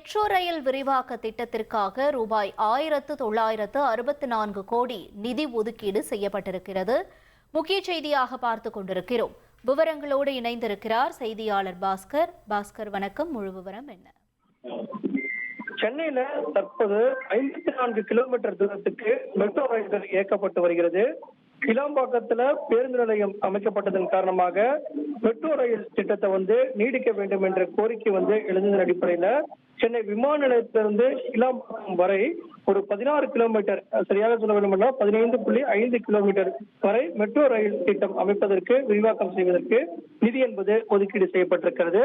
Metro rail விரிவாக்க திட்டத்திற்காக ரூபாய் 1964 கோடி நிதி ஒதுக்கீடு செய்யப்பட்டிருக்கிறது. முக்கிய செய்தியாக பார்த்துக் கொண்டிருக்கிறோம். விவரங்களோடு இணைந்திருக்கிறார் செய்தியாளர் பாஸ்கர். பாஸ்கர், வணக்கம். முழு விவரம் என்ன? சென்னையில தற்போது 54 கிலோமீட்டர் தூரத்துக்கு மெட்ரோ ரயில்கள் இயக்கப்பட்டு வருகிறது. கிளாம்பாக்கத்துல பேருந்து நிலையம் அமைக்கப்பட்டதன் காரணமாக மெட்ரோ ரயில் திட்டத்தை நீடிக்க வேண்டும் என்ற கோரிக்கை எழுந்ததன் அடிப்படையில சென்னை விமான நிலையத்திலிருந்து கிளாம்பாக்கம் வரை ஒரு 16 கிலோமீட்டர், சரியாக சொல்ல வேண்டும் என்றால் 15.5 கிலோமீட்டர் வரை மெட்ரோ ரயில் திட்டம் அமைப்பதற்கு, விரிவாக்கம் செய்வதற்கு நிதி என்பது ஒதுக்கீடு செய்யப்பட்டிருக்கிறது.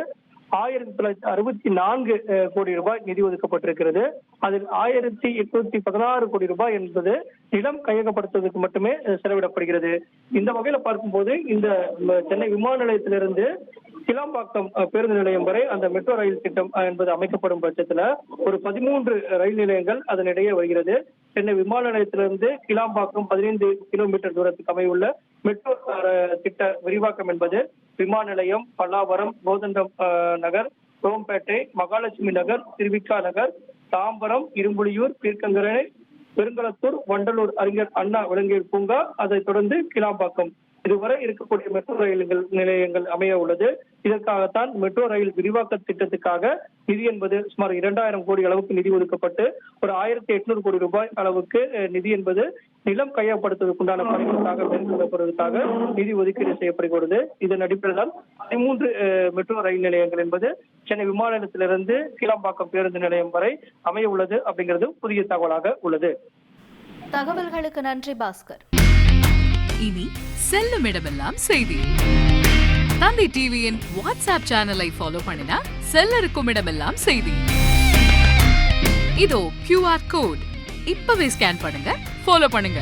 1964 கோடி ரூபாய் நிதி ஒதுக்கப்பட்டிருக்கிறது. அதில் 1816 கோடி ரூபாய் என்பது நிலம் கையகப்படுத்துவதற்கு மட்டுமே செலவிடப்படுகிறது. இந்த வகையில பார்க்கும்போது இந்த சென்னை விமான நிலையத்திலிருந்து கிளாம்பாக்கம் பேருந்து நிலையம் வரை அந்த மெட்ரோ ரயில் திட்டம் என்பது அமைக்கப்படும் பட்சத்துல ஒரு 13 ரயில் நிலையங்கள் அதனிடையே வருகிறது. சென்னை விமான நிலையத்திலிருந்து கிளாம்பாக்கம் 15 கிலோமீட்டர் தூரத்துக்கு அமையுள்ள மெட்ரோ திட்ட விரிவாக்கம் என்பது விமான நிலையம், பல்லாவரம், கோதண்டம் நகர், குரோம்பேட்டை, மகாலட்சுமி நகர், திருவிக்கா நகர், தாம்பரம், இரும்புலியூர், பீர்க்கங்கரை, பெருங்களத்தூர், வண்டலூர் அறிஞர் அண்ணா விலங்கியல் பூங்கா, அதைத் தொடர்ந்து கிளாம்பாக்கம் இதுவரை இருக்கக்கூடிய மெட்ரோ ரயில் நிலையங்கள் அமைய உள்ளது. இதற்காகத்தான் மெட்ரோ ரயில் விரிவாக்க திட்டத்துக்காக நிதி என்பது சுமார் 2000 கோடி அளவுக்கு நிதி ஒதுக்கப்பட்டு ஒரு 1800 கோடி ரூபாய் அளவுக்கு நிதி என்பது நிலம் கையப்படுத்துவதற்குண்டான பணிகளுக்காக மேற்கொள்ளப்படுவதற்காக நிதி ஒதுக்கீடு செய்யப்படுகிறது. இதன் அடிப்படையில் 13 மெட்ரோ ரயில் நிலையங்கள் என்பது சென்னை விமான நிலையத்திலிருந்து கிளாம்பாக்கம் பேருந்து நிலையம் வரை அமைய உள்ளது அப்படிங்கிறது புதிய தகவலாக உள்ளது. தகவல்களுக்கு நன்றி பாஸ்கர். இனி செல்லும் இடமெல்லாம் செய்தி. தந்தை டிவியின் வாட்ஸ்அப் சேனலை ஃபாலோ பண்ணினா செல்ல இருக்கும் இடமெல்லாம் செய்தி. இதோ QR கோட், இப்பவே ஸ்கேன் பண்ணுங்க, ஃபாலோ பண்ணுங்க.